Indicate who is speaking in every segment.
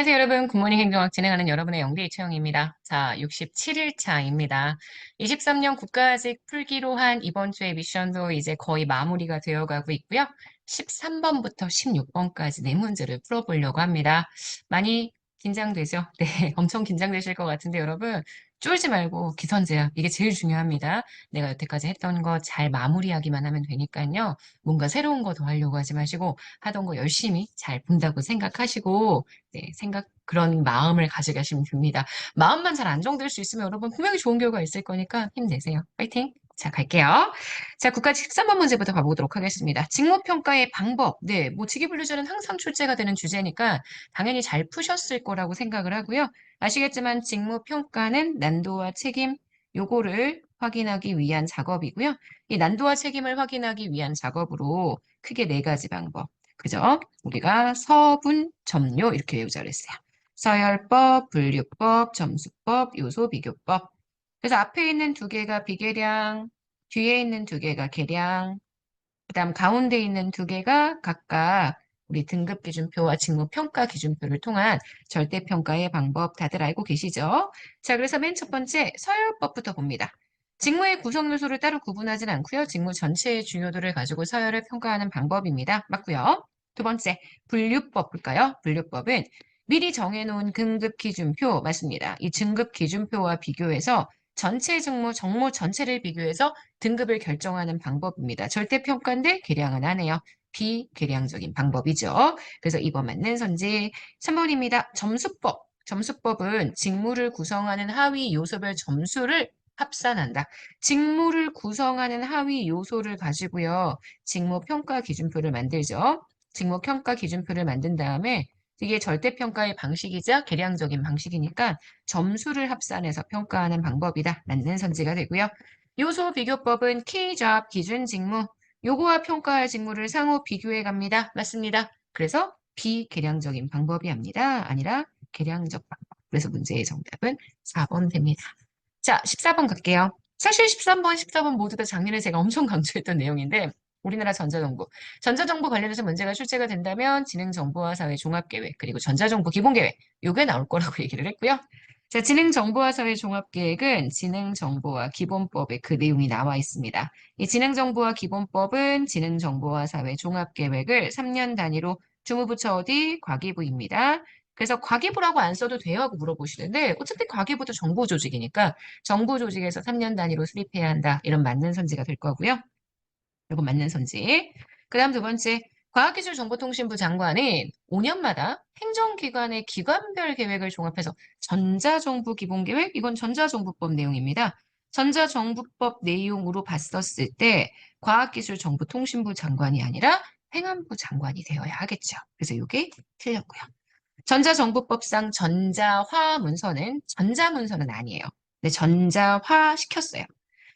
Speaker 1: 안녕하세요, 여러분. 굿모닝 행정학 진행하는 여러분의 영디 이채영입니다. 자, 67일차입니다. 23년 국가직 풀기로 한 이번 주의 미션도 이제 거의 마무리가 되어가고 있고요. 13번부터 16번까지 네 문제를 풀어보려고 합니다. 많이 긴장되죠? 네, 엄청 긴장되실 것 같은데 여러분, 쫄지 말고 기선제압. 이게 제일 중요합니다. 내가 여태까지 했던 거 잘 마무리하기만 하면 되니까요. 뭔가 새로운 거 더 하려고 하지 마시고 하던 거 열심히 잘 본다고 생각하시고 네, 그런 마음을 가져가시면 됩니다. 마음만 잘 안정될 수 있으면 여러분 분명히 좋은 결과 있을 거니까 힘내세요. 파이팅! 자, 갈게요. 자, 국가직 13번 문제부터 가보도록 하겠습니다. 직무평가의 방법. 네, 뭐 직위분류제는 항상 출제가 되는 주제니까 당연히 잘 푸셨을 거라고 생각을 하고요. 아시겠지만 직무평가는 난도와 책임, 요거를 확인하기 위한 작업이고요. 이 난도와 책임을 확인하기 위한 작업으로 크게 네 가지 방법. 그죠? 우리가 서분, 점요 이렇게 외우자 그랬어요. 서열법, 분류법, 점수법, 요소 비교법. 그래서 앞에 있는 두 개가 비계량, 뒤에 있는 두 개가 계량, 그다음 가운데 있는 두 개가 각각 우리 등급 기준표와 직무 평가 기준표를 통한 절대 평가의 방법 다들 알고 계시죠? 자, 그래서 맨 첫 번째 서열법부터 봅니다. 직무의 구성 요소를 따로 구분하진 않고요. 직무 전체의 중요도를 가지고 서열을 평가하는 방법입니다. 맞고요. 두 번째, 분류법 볼까요? 분류법은 미리 정해놓은 등급 기준표 맞습니다. 이 등급 기준표와 비교해서 전체 직무, 정무 전체를 비교해서 등급을 결정하는 방법입니다. 절대평가인데 계량은 안 해요. 비계량적인 방법이죠. 그래서 2번 맞는 선지 3번입니다. 점수법. 점수법은 직무를 구성하는 하위 요소별 점수를 합산한다. 직무를 구성하는 하위 요소를 가지고요. 직무평가 기준표를 만들죠. 직무평가 기준표를 만든 다음에 이게 절대평가의 방식이자 계량적인 방식이니까 점수를 합산해서 평가하는 방법이다. 맞는 선지가 되고요. 요소 비교법은 키, 잡, 기준, 직무, 요거와 평가할 직무를 상호 비교해 갑니다. 맞습니다. 그래서 비계량적인 방법이 아니라 계량적 방법. 그래서 문제의 정답은 4번 됩니다. 자, 14번 갈게요. 사실 13번, 14번 모두 다 작년에 제가 엄청 강조했던 내용인데 우리나라 전자정부. 전자정부 관련해서 문제가 출제가 된다면 지능정보화 사회 종합계획 그리고 전자정부 기본계획 요게 나올 거라고 얘기를 했고요. 자, 지능정보화 사회 종합계획은 지능정보화 기본법에 그 내용이 나와 있습니다. 이 지능정보화 기본법은 지능정보화 사회 종합계획을 3년 단위로 주무부처 어디 과기부입니다. 그래서 과기부라고 안 써도 돼요 하고 물어보시는데 어차피 과기부도 정보조직이니까 정보조직에서 3년 단위로 수립해야 한다. 이런 맞는 선지가 될 거고요. 이거 맞는 선지. 그 다음 두 번째, 과학기술정보통신부 장관은 5년마다 행정기관의 기관별 계획을 종합해서 전자정부 기본계획, 이건 전자정부법 내용입니다. 전자정부법 내용으로 봤었을 때 과학기술정보통신부 장관이 아니라 행안부 장관이 되어야 하겠죠. 그래서 이게 틀렸고요. 전자정부법상 전자문서는 아니에요. 근데 전자화 시켰어요.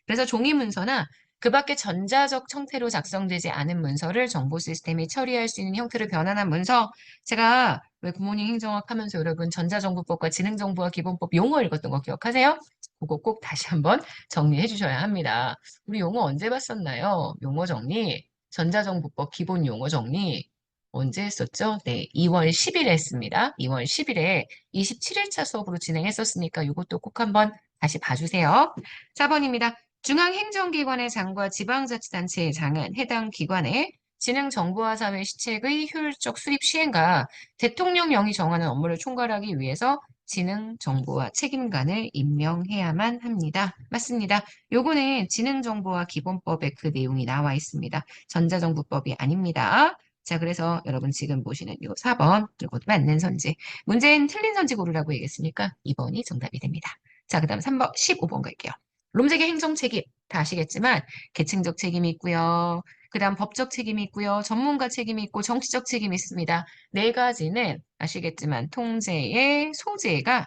Speaker 1: 그래서 종이문서나 그 밖에 전자적 형태로 작성되지 않은 문서를 정보 시스템이 처리할 수 있는 형태로 변환한 문서. 제가 왜 굿모닝 행정학 하면서 여러분 전자정부법과 지능정보화 기본법 용어 읽었던 거 기억하세요? 그거 꼭 다시 한번 정리해 주셔야 합니다. 우리 용어 언제 봤었나요? 용어 정리, 전자정부법 기본 용어 정리. 언제 했었죠? 네, 2월 10일에 했습니다. 2월 10일에 27일차 수업으로 진행했었으니까 이것도 꼭 한번 다시 봐주세요. 4번입니다. 중앙행정기관의 장과 지방자치단체의 장은 해당 기관의 지능정보화사회 시책의 효율적 수립 시행과 대통령령이 정하는 업무를 총괄하기 위해서 지능정보화 책임관을 임명해야만 합니다. 맞습니다. 요거는 지능정보화 기본법에 그 내용이 나와 있습니다. 전자정부법이 아닙니다. 자, 그래서 여러분 지금 보시는 요 4번, 이것도 맞는 선지. 문제는 틀린 선지 고르라고 얘기했으니까 2번이 정답이 됩니다. 자, 그 다음 3번, 15번 갈게요. 롬색의 행정 책임, 다 아시겠지만 계층적 책임이 있고요. 그 다음 법적 책임이 있고요. 전문가 책임이 있고 정치적 책임이 있습니다. 네 가지는 아시겠지만 통제의 소재가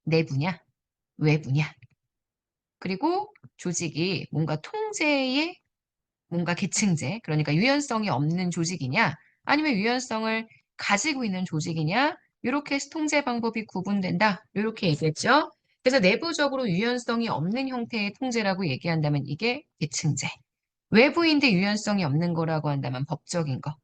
Speaker 1: 내부냐, 외부냐. 그리고 조직이 뭔가 통제의 뭔가 계층제, 그러니까 유연성이 없는 조직이냐, 아니면 유연성을 가지고 있는 조직이냐, 이렇게 해서 통제 방법이 구분된다. 이렇게 얘기했죠. 그래서 내부적으로 유연성이 없는 형태의 통제라고 얘기한다면 이게 계층제. 외부인데 유연성이 없는 거라고 한다면 법적인 거.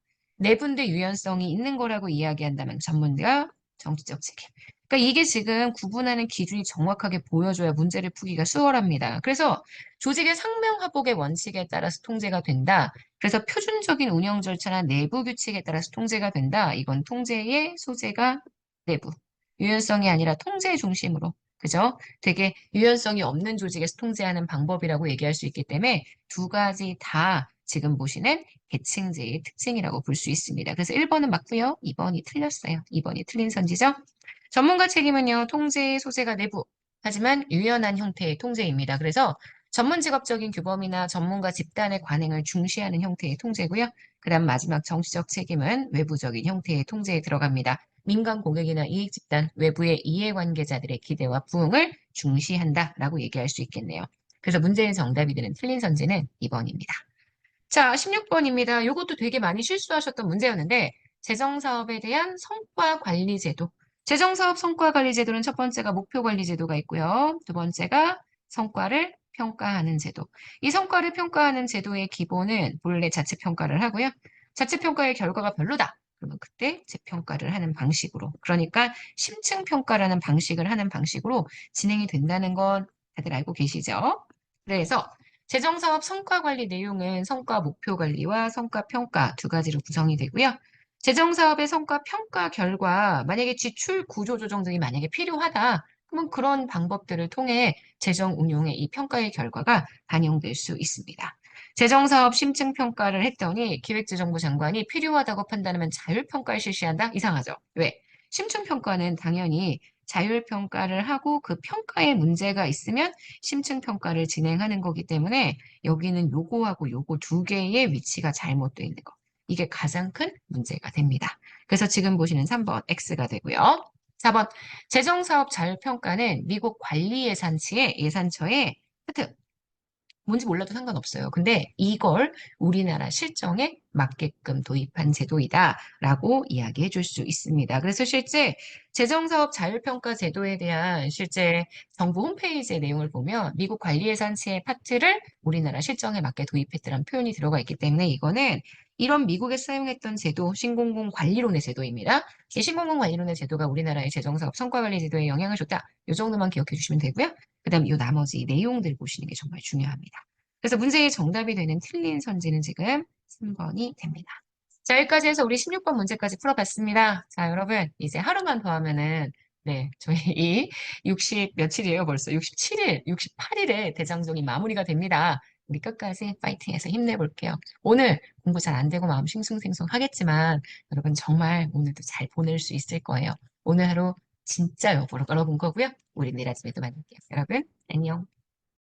Speaker 1: 내분대 유연성이 있는 거라고 이야기한다면 전문가 정치적 책임. 그러니까 이게 지금 구분하는 기준이 정확하게 보여줘야 문제를 풀기가 수월합니다. 그래서 조직의 상명하복의 원칙에 따라서 통제가 된다. 그래서 표준적인 운영 절차나 내부 규칙에 따라서 통제가 된다. 이건 통제의 소재가 내부. 유연성이 아니라 통제 중심으로. 그죠? 되게 유연성이 없는 조직에서 통제하는 방법이라고 얘기할 수 있기 때문에 두 가지 다 지금 보시는 계층제의 특징이라고 볼 수 있습니다. 그래서 1번은 맞고요. 2번이 틀렸어요. 2번이 틀린 선지죠. 전문가 책임은요. 통제의 소재가 내부, 하지만 유연한 형태의 통제입니다. 그래서 전문 직업적인 규범이나 전문가 집단의 관행을 중시하는 형태의 통제고요. 그다음 마지막 정치적 책임은 외부적인 형태의 통제에 들어갑니다. 민간 고객이나 이익 집단, 외부의 이해관계자들의 기대와 부응을 중시한다라고 얘기할 수 있겠네요. 그래서 문제의 정답이 되는 틀린 선지는 2번입니다. 자, 16번입니다. 이것도 되게 많이 실수하셨던 문제였는데, 재정사업에 대한 성과관리제도. 재정사업 성과관리제도는 첫 번째가 목표관리제도가 있고요. 두 번째가 성과를 평가하는 제도. 이 성과를 평가하는 제도의 기본은 본래 자체평가를 하고요. 자체평가의 결과가 별로다. 그러면 그때 재평가를 하는 방식으로. 그러니까 심층평가라는 방식을 하는 방식으로 진행이 된다는 건 다들 알고 계시죠? 그래서 재정사업 성과관리 내용은 성과 목표관리와 성과평가 두 가지로 구성이 되고요. 재정사업의 성과평가 결과 만약에 지출 구조조정 등이 만약에 필요하다. 그러면 그런 방법들을 통해 재정 운용의 이 평가의 결과가 반영될 수 있습니다. 재정사업 심층평가를 했더니 기획재정부 장관이 필요하다고 판단하면 자율평가를 실시한다? 이상하죠? 왜? 심층평가는 당연히 자율평가를 하고 그 평가에 문제가 있으면 심층평가를 진행하는 거기 때문에 여기는 요거하고 요거 두 개의 위치가 잘못되어 있는 거. 이게 가장 큰 문제가 됩니다. 그래서 지금 보시는 3번 X가 되고요. 4번 재정사업 자율평가는 미국 관리예산처의 하여튼 뭔지 몰라도 상관없어요. 근데 이걸 우리나라 실정에 맞게끔 도입한 제도이다라고 이야기해 줄 수 있습니다. 그래서 실제 재정사업 자율평가 제도에 대한 실제 정부 홈페이지의 내용을 보면 미국 관리예산치의 파트를 우리나라 실정에 맞게 도입했다는 표현이 들어가 있기 때문에 이거는 이런 미국에서 사용했던 제도, 신공공 관리론의 제도입니다. 이 신공공 관리론의 제도가 우리나라의 재정사업 성과관리 제도에 영향을 줬다. 이 정도만 기억해 주시면 되고요. 그다음 이 나머지 내용들 보시는 게 정말 중요합니다. 그래서 문제의 정답이 되는 틀린 선지는 지금 3번이 됩니다. 자, 여기까지 해서 우리 16번 문제까지 풀어봤습니다. 자, 여러분, 이제 하루만 더 하면은, 네, 저희 이 60 며칠이에요, 벌써. 67일, 68일에 대장정이 마무리가 됩니다. 우리 끝까지 파이팅해서 힘내볼게요. 오늘 공부 잘 안 되고 마음 싱숭생숭 하겠지만, 여러분 정말 오늘도 잘 보낼 수 있을 거예요. 오늘 하루 진짜 여러분 거고요. 우리 내일 아침에 또 만날게요. 여러분, 안녕.